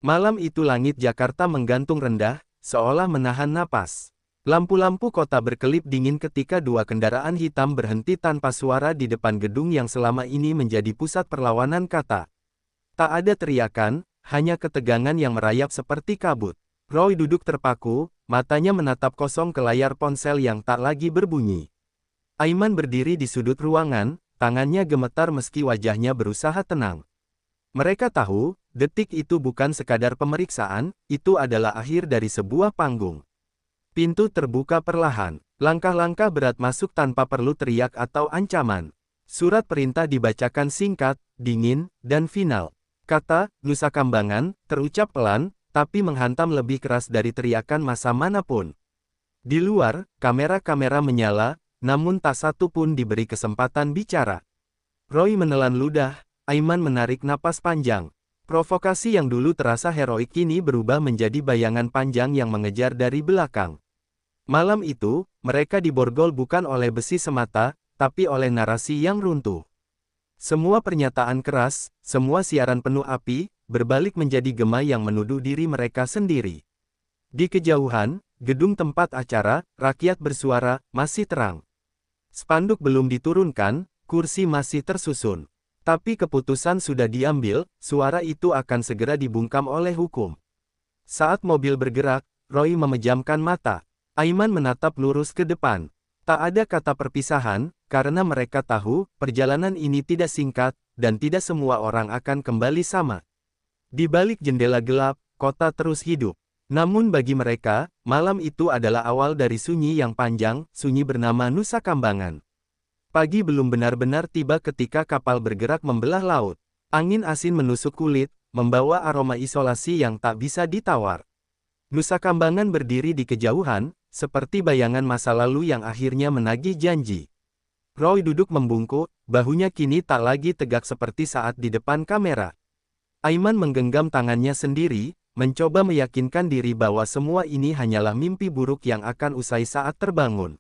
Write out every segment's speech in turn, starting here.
Malam itu langit Jakarta menggantung rendah, seolah menahan napas. Lampu-lampu kota berkelip dingin ketika dua kendaraan hitam berhenti tanpa suara di depan gedung yang selama ini menjadi pusat perlawanan kata. Tak ada teriakan, hanya ketegangan yang merayap seperti kabut. Roy duduk terpaku, matanya menatap kosong ke layar ponsel yang tak lagi berbunyi. Aiman berdiri di sudut ruangan, tangannya gemetar meski wajahnya berusaha tenang. Mereka tahu, detik itu bukan sekadar pemeriksaan, itu adalah akhir dari sebuah panggung. Pintu terbuka perlahan, langkah-langkah berat masuk tanpa perlu teriak atau ancaman. Surat perintah dibacakan singkat, dingin, dan final. Kata, Nusa Kambangan, terucap pelan, tapi menghantam lebih keras dari teriakan massa manapun. Di luar, kamera-kamera menyala, namun tak satu pun diberi kesempatan bicara. Roy menelan ludah, Aiman menarik napas panjang. Provokasi yang dulu terasa heroik kini berubah menjadi bayangan panjang yang mengejar dari belakang. Malam itu, mereka diborgol bukan oleh besi semata, tapi oleh narasi yang runtuh. Semua pernyataan keras, semua siaran penuh api, berbalik menjadi gema yang menuduh diri mereka sendiri. Di kejauhan, gedung tempat acara, rakyat bersuara, masih terang. Spanduk belum diturunkan, kursi masih tersusun. Tapi keputusan sudah diambil, suara itu akan segera dibungkam oleh hukum. Saat mobil bergerak, Roy memejamkan mata. Aiman menatap lurus ke depan. Tak ada kata perpisahan, karena mereka tahu, perjalanan ini tidak singkat, dan tidak semua orang akan kembali sama. Di balik jendela gelap, kota terus hidup. Namun bagi mereka, malam itu adalah awal dari sunyi yang panjang, sunyi bernama Nusa Kambangan. Pagi belum benar-benar tiba ketika kapal bergerak membelah laut. Angin asin menusuk kulit, membawa aroma isolasi yang tak bisa ditawar. Nusa Kambangan berdiri di kejauhan, seperti bayangan masa lalu yang akhirnya menagih janji. Roy duduk membungkuk, bahunya kini tak lagi tegak seperti saat di depan kamera. Aiman menggenggam tangannya sendiri, mencoba meyakinkan diri bahwa semua ini hanyalah mimpi buruk yang akan usai saat terbangun.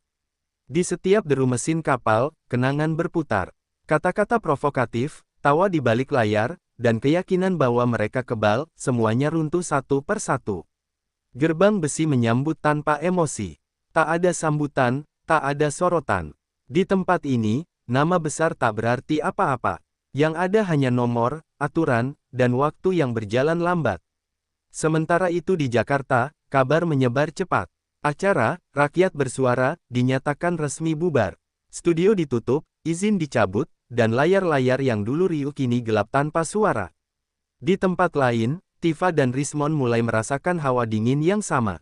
Di setiap deru mesin kapal, kenangan berputar. Kata-kata provokatif, tawa di balik layar, dan keyakinan bahwa mereka kebal, semuanya runtuh satu persatu. Gerbang besi menyambut tanpa emosi. Tak ada sambutan, tak ada sorotan. Di tempat ini, nama besar tak berarti apa-apa. Yang ada hanya nomor, aturan, dan waktu yang berjalan lambat. Sementara itu di Jakarta, kabar menyebar cepat. Acara, Rakyat Bersuara, dinyatakan resmi bubar. Studio ditutup, izin dicabut, dan layar-layar yang dulu riuh kini gelap tanpa suara. Di tempat lain, Tifa dan Rismon mulai merasakan hawa dingin yang sama.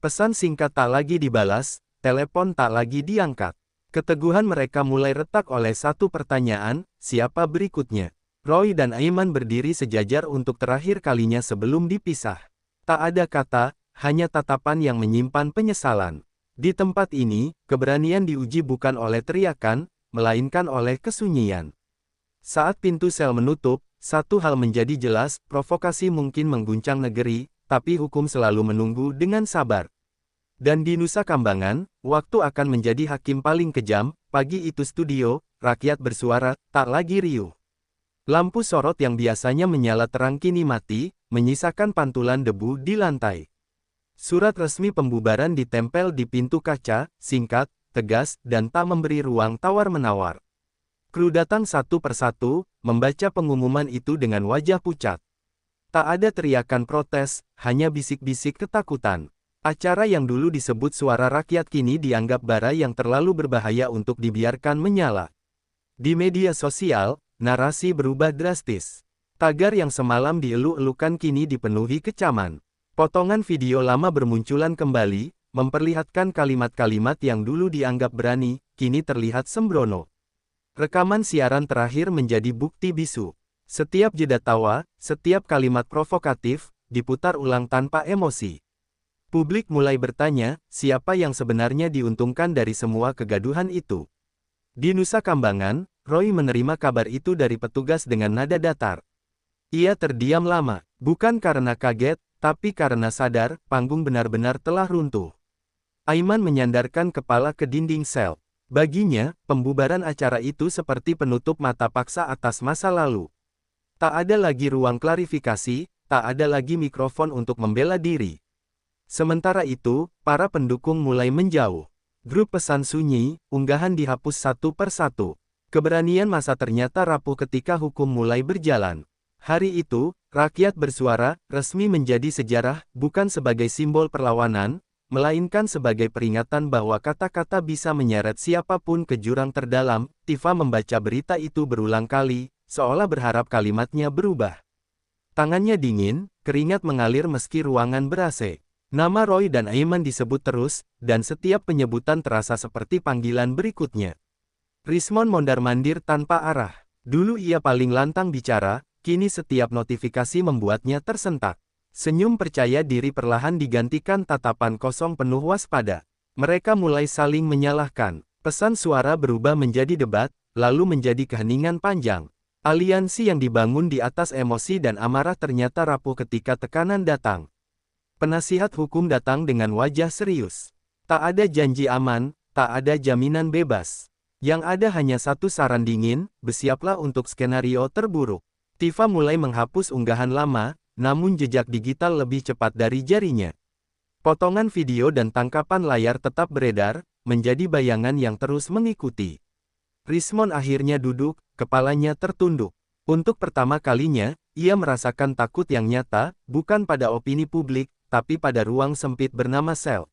Pesan singkat tak lagi dibalas, telepon tak lagi diangkat. Keteguhan mereka mulai retak oleh satu pertanyaan, siapa berikutnya? Roy dan Aiman berdiri sejajar untuk terakhir kalinya sebelum dipisah. Tak ada kata, hanya tatapan yang menyimpan penyesalan. Di tempat ini, keberanian diuji bukan oleh teriakan, melainkan oleh kesunyian. Saat pintu sel menutup, satu hal menjadi jelas, provokasi mungkin mengguncang negeri, tapi hukum selalu menunggu dengan sabar. Dan di Nusa Kambangan, waktu akan menjadi hakim paling kejam. Pagi itu studio, Rakyat Bersuara, tak lagi riuh. Lampu sorot yang biasanya menyala terang kini mati, menyisakan pantulan debu di lantai. Surat resmi pembubaran ditempel di pintu kaca, singkat, tegas, dan tak memberi ruang tawar-menawar. Kru datang satu persatu, membaca pengumuman itu dengan wajah pucat. Tak ada teriakan protes, hanya bisik-bisik ketakutan. Acara yang dulu disebut Suara Rakyat kini dianggap bara yang terlalu berbahaya untuk dibiarkan menyala. Di media sosial, narasi berubah drastis. Tagar yang semalam dieluk-elukan kini dipenuhi kecaman. Potongan video lama bermunculan kembali, memperlihatkan kalimat-kalimat yang dulu dianggap berani, kini terlihat sembrono. Rekaman siaran terakhir menjadi bukti bisu. Setiap jeda tawa, setiap kalimat provokatif, diputar ulang tanpa emosi. Publik mulai bertanya, siapa yang sebenarnya diuntungkan dari semua kegaduhan itu? Di Nusa Kambangan, Roy menerima kabar itu dari petugas dengan nada datar. Ia terdiam lama, bukan karena kaget, tapi karena sadar, panggung benar-benar telah runtuh. Aiman menyandarkan kepala ke dinding sel. Baginya, pembubaran acara itu seperti penutup mata paksa atas masa lalu. Tak ada lagi ruang klarifikasi, tak ada lagi mikrofon untuk membela diri. Sementara itu, para pendukung mulai menjauh. Grup pesan sunyi, unggahan dihapus satu persatu. Keberanian massa ternyata rapuh ketika hukum mulai berjalan. Hari itu, rakyat bersuara, resmi menjadi sejarah, bukan sebagai simbol perlawanan, melainkan sebagai peringatan bahwa kata-kata bisa menyeret siapapun ke jurang terdalam. Tifa membaca berita itu berulang kali, seolah berharap kalimatnya berubah. Tangannya dingin, keringat mengalir meski ruangan ber-AC. Nama Roy dan Aiman disebut terus, dan setiap penyebutan terasa seperti panggilan berikutnya. Rismon mondar-mandir tanpa arah. Dulu ia paling lantang bicara, kini setiap notifikasi membuatnya tersentak. Senyum percaya diri perlahan digantikan tatapan kosong penuh waspada. Mereka mulai saling menyalahkan. Pesan suara berubah menjadi debat, lalu menjadi keheningan panjang. Aliansi yang dibangun di atas emosi dan amarah ternyata rapuh ketika tekanan datang. Penasihat hukum datang dengan wajah serius. Tak ada janji aman, tak ada jaminan bebas. Yang ada hanya satu saran dingin, bersiaplah untuk skenario terburuk. Tifa mulai menghapus unggahan lama, namun jejak digital lebih cepat dari jarinya. Potongan video dan tangkapan layar tetap beredar, menjadi bayangan yang terus mengikuti. Rismon akhirnya duduk, kepalanya tertunduk. Untuk pertama kalinya, ia merasakan takut yang nyata, bukan pada opini publik, tapi pada ruang sempit bernama sel.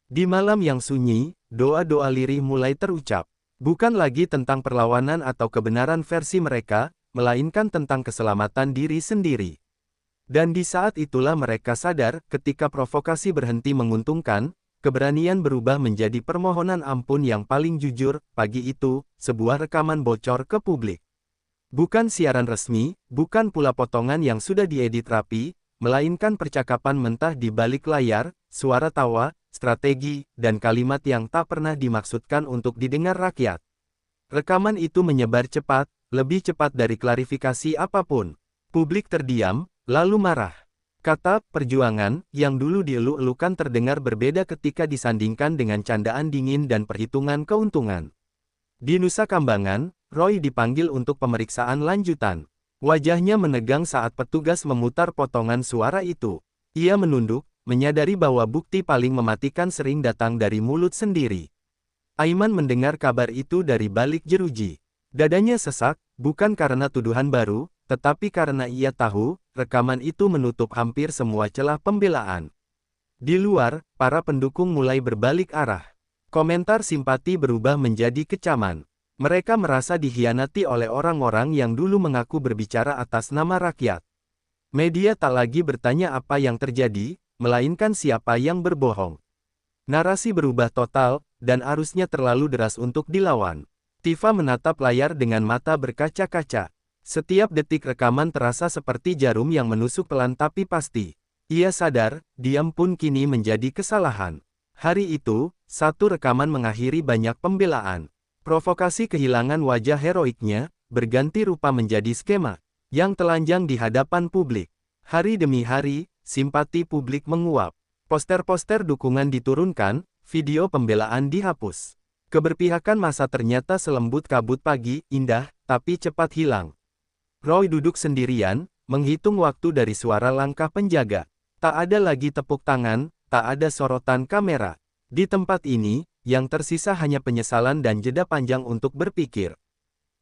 Di malam yang sunyi, doa-doa lirih mulai terucap. Bukan lagi tentang perlawanan atau kebenaran versi mereka, melainkan tentang keselamatan diri sendiri. Dan di saat itulah mereka sadar, ketika provokasi berhenti menguntungkan, keberanian berubah menjadi permohonan ampun yang paling jujur. Pagi itu, sebuah rekaman bocor ke publik. Bukan siaran resmi, bukan pula potongan yang sudah diedit rapi, melainkan percakapan mentah di balik layar, suara tawa, strategi, dan kalimat yang tak pernah dimaksudkan untuk didengar rakyat. Rekaman itu menyebar cepat, lebih cepat dari klarifikasi apapun. Publik terdiam, lalu marah. Kata "perjuangan" yang dulu dieluk-elukan terdengar berbeda ketika disandingkan dengan candaan dingin dan perhitungan keuntungan. Di Nusa Kambangan, Roy dipanggil untuk pemeriksaan lanjutan. Wajahnya menegang saat petugas memutar potongan suara itu. Ia menunduk, menyadari bahwa bukti paling mematikan sering datang dari mulut sendiri. Aiman mendengar kabar itu dari balik jeruji. Dadanya sesak, bukan karena tuduhan baru, tetapi karena ia tahu, rekaman itu menutup hampir semua celah pembelaan. Di luar, para pendukung mulai berbalik arah. Komentar simpati berubah menjadi kecaman. Mereka merasa dikhianati oleh orang-orang yang dulu mengaku berbicara atas nama rakyat. Media tak lagi bertanya apa yang terjadi, melainkan siapa yang berbohong. Narasi berubah total, dan arusnya terlalu deras untuk dilawan. Tifa menatap layar dengan mata berkaca-kaca. Setiap detik rekaman terasa seperti jarum yang menusuk pelan tapi pasti. Ia sadar, diam pun kini menjadi kesalahan. Hari itu, satu rekaman mengakhiri banyak pembelaan. Provokasi kehilangan wajah heroiknya, berganti rupa menjadi skema, yang telanjang di hadapan publik. Hari demi hari, simpati publik menguap. Poster-poster dukungan diturunkan, video pembelaan dihapus. Keberpihakan massa ternyata selembut kabut pagi, indah, tapi cepat hilang. Roy duduk sendirian, menghitung waktu dari suara langkah penjaga. Tak ada lagi tepuk tangan, tak ada sorotan kamera. Di tempat ini, yang tersisa hanya penyesalan dan jeda panjang untuk berpikir.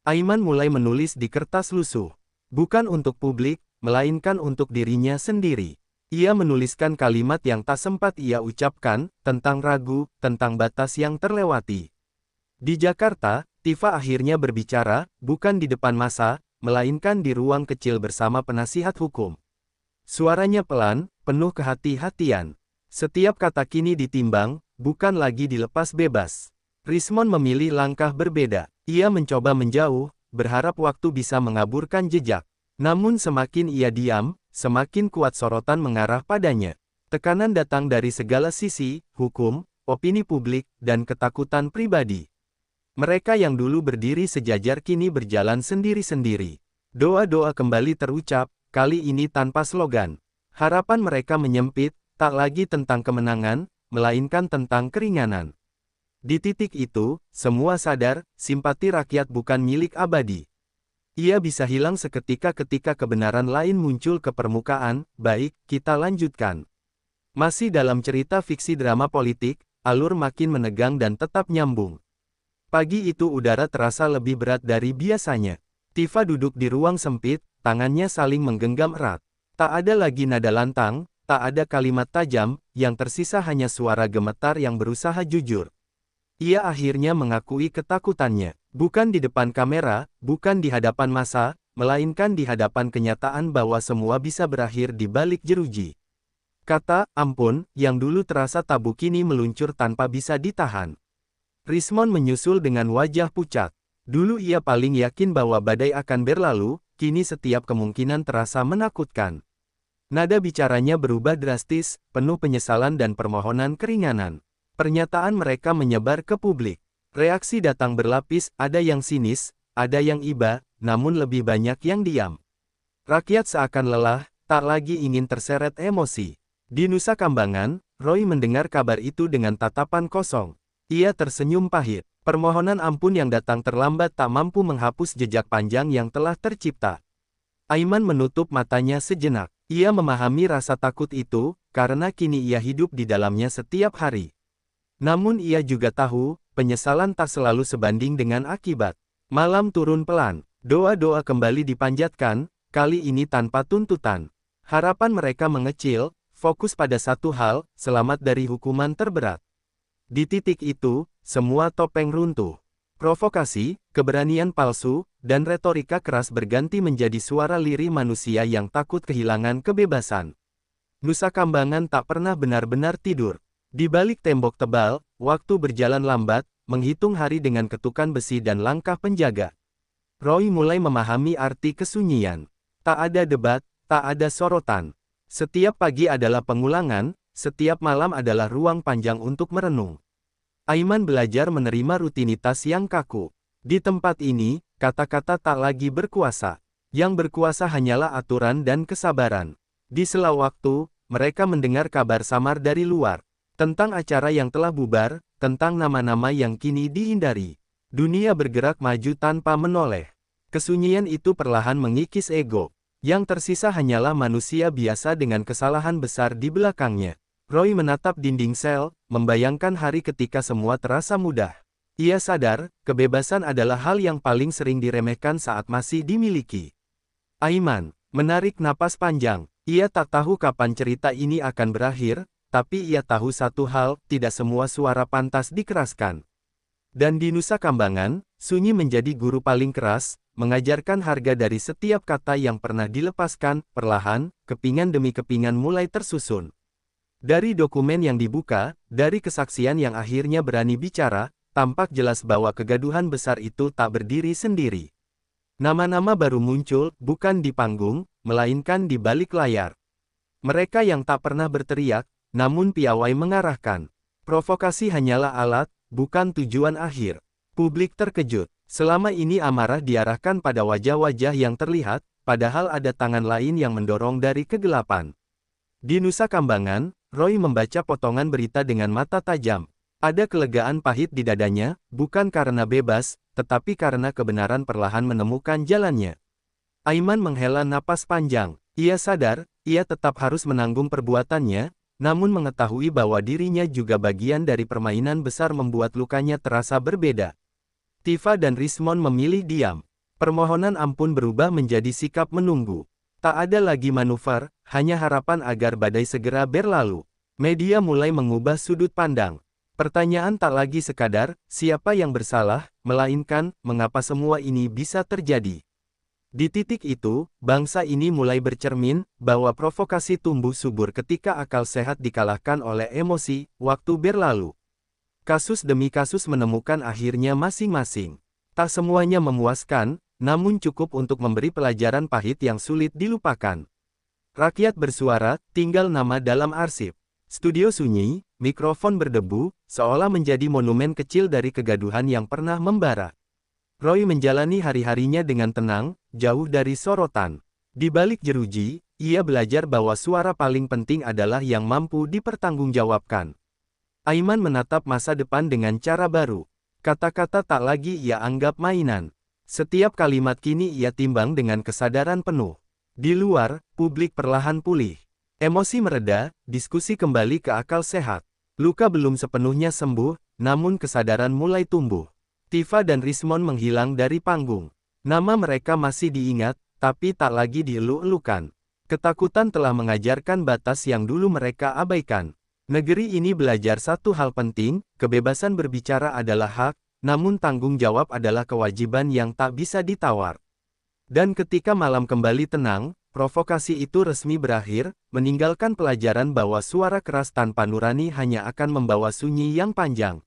Aiman mulai menulis di kertas lusuh. Bukan untuk publik, melainkan untuk dirinya sendiri. Ia menuliskan kalimat yang tak sempat ia ucapkan, tentang ragu, tentang batas yang terlewati. Di Jakarta, Tifa akhirnya berbicara, bukan di depan massa, melainkan di ruang kecil bersama penasihat hukum. Suaranya pelan, penuh kehati-hatian. Setiap kata kini ditimbang, bukan lagi dilepas bebas. Rismon memilih langkah berbeda. Ia mencoba menjauh, berharap waktu bisa mengaburkan jejak. Namun semakin ia diam, semakin kuat sorotan mengarah padanya. Tekanan datang dari segala sisi, hukum, opini publik, dan ketakutan pribadi. Mereka yang dulu berdiri sejajar kini berjalan sendiri-sendiri. Doa-doa kembali terucap, kali ini tanpa slogan. Harapan mereka menyempit, tak lagi tentang kemenangan, melainkan tentang keringanan. Di titik itu, semua sadar, simpati rakyat bukan milik abadi. Ia bisa hilang seketika ketika kebenaran lain muncul ke permukaan. Baik, kita lanjutkan. Masih dalam cerita fiksi drama politik, alur makin menegang dan tetap nyambung. Pagi itu udara terasa lebih berat dari biasanya. Tifa duduk di ruang sempit, tangannya saling menggenggam erat. Tak ada lagi nada lantang, tak ada kalimat tajam, yang tersisa hanya suara gemetar yang berusaha jujur. Ia akhirnya mengakui ketakutannya. Bukan di depan kamera, bukan di hadapan massa, melainkan di hadapan kenyataan bahwa semua bisa berakhir di balik jeruji. Kata, ampun, yang dulu terasa tabu kini meluncur tanpa bisa ditahan. Rismond menyusul dengan wajah pucat. Dulu ia paling yakin bahwa badai akan berlalu, kini setiap kemungkinan terasa menakutkan. Nada bicaranya berubah drastis, penuh penyesalan dan permohonan keringanan. Pernyataan mereka menyebar ke publik. Reaksi datang berlapis, ada yang sinis, ada yang iba, namun lebih banyak yang diam. Rakyat seakan lelah, tak lagi ingin terseret emosi. Di Nusa Kambangan, Roy mendengar kabar itu dengan tatapan kosong. Ia tersenyum pahit. Permohonan ampun yang datang terlambat tak mampu menghapus jejak panjang yang telah tercipta. Aiman menutup matanya sejenak. Ia memahami rasa takut itu, karena kini ia hidup di dalamnya setiap hari. Namun ia juga tahu, penyesalan tak selalu sebanding dengan akibat. Malam turun pelan. Doa-doa kembali dipanjatkan, kali ini tanpa tuntutan. Harapan mereka mengecil, fokus pada satu hal, selamat dari hukuman terberat. Di titik itu, semua topeng runtuh. Provokasi, keberanian palsu, dan retorika keras berganti menjadi suara lirih manusia yang takut kehilangan kebebasan. Nusa Kambangan tak pernah benar-benar tidur. Di balik tembok tebal, waktu berjalan lambat, menghitung hari dengan ketukan besi dan langkah penjaga. Roy mulai memahami arti kesunyian. Tak ada debat, tak ada sorotan. Setiap pagi adalah pengulangan, setiap malam adalah ruang panjang untuk merenung. Aiman belajar menerima rutinitas yang kaku. Di tempat ini, kata-kata tak lagi berkuasa. Yang berkuasa hanyalah aturan dan kesabaran. Di sela waktu, mereka mendengar kabar samar dari luar. Tentang acara yang telah bubar, tentang nama-nama yang kini dihindari. Dunia bergerak maju tanpa menoleh. Kesunyian itu perlahan mengikis ego. Yang tersisa hanyalah manusia biasa dengan kesalahan besar di belakangnya. Roy menatap dinding sel, membayangkan hari ketika semua terasa mudah. Ia sadar, kebebasan adalah hal yang paling sering diremehkan saat masih dimiliki. Aiman menarik napas panjang. Ia tak tahu kapan cerita ini akan berakhir, tapi ia tahu satu hal, tidak semua suara pantas dikeraskan. Dan di Nusa Kambangan, sunyi menjadi guru paling keras, mengajarkan harga dari setiap kata yang pernah dilepaskan. Perlahan, kepingan demi kepingan mulai tersusun. Dari dokumen yang dibuka, dari kesaksian yang akhirnya berani bicara, tampak jelas bahwa kegaduhan besar itu tak berdiri sendiri. Nama-nama baru muncul, bukan di panggung, melainkan di balik layar. Mereka yang tak pernah berteriak, namun piawai mengarahkan. Provokasi hanyalah alat, bukan tujuan akhir. Publik terkejut. Selama ini amarah diarahkan pada wajah-wajah yang terlihat, padahal ada tangan lain yang mendorong dari kegelapan. Di Nusa Kambangan, Roy membaca potongan berita dengan mata tajam. Ada kelegaan pahit di dadanya, bukan karena bebas, tetapi karena kebenaran perlahan menemukan jalannya. Aiman menghela napas panjang. Ia sadar, ia tetap harus menanggung perbuatannya, namun mengetahui bahwa dirinya juga bagian dari permainan besar membuat lukanya terasa berbeda. Tifa dan Rismond memilih diam. Permohonan ampun berubah menjadi sikap menunggu. Tak ada lagi manuver, hanya harapan agar badai segera berlalu. Media mulai mengubah sudut pandang. Pertanyaan tak lagi sekadar, siapa yang bersalah, melainkan, mengapa semua ini bisa terjadi. Di titik itu, bangsa ini mulai bercermin, bahwa provokasi tumbuh subur ketika akal sehat dikalahkan oleh emosi. Waktu berlalu. Kasus demi kasus menemukan akhirnya masing-masing. Tak semuanya memuaskan, namun cukup untuk memberi pelajaran pahit yang sulit dilupakan. Rakyat bersuara, tinggal nama dalam arsip. Studio sunyi, mikrofon berdebu, seolah menjadi monumen kecil dari kegaduhan yang pernah membara. Roy menjalani hari-harinya dengan tenang, jauh dari sorotan. Di balik jeruji, ia belajar bahwa suara paling penting adalah yang mampu dipertanggungjawabkan. Aiman menatap masa depan dengan cara baru. Kata-kata tak lagi ia anggap mainan. Setiap kalimat kini ia timbang dengan kesadaran penuh. Di luar, publik perlahan pulih. Emosi mereda, diskusi kembali ke akal sehat. Luka belum sepenuhnya sembuh, namun kesadaran mulai tumbuh. Tifa dan Rismon menghilang dari panggung. Nama mereka masih diingat, tapi tak lagi dieluk-elukan. Ketakutan telah mengajarkan batas yang dulu mereka abaikan. Negeri ini belajar satu hal penting, kebebasan berbicara adalah hak, namun tanggung jawab adalah kewajiban yang tak bisa ditawar. Dan ketika malam kembali tenang, provokasi itu resmi berakhir, meninggalkan pelajaran bahwa suara keras tanpa nurani hanya akan membawa sunyi yang panjang.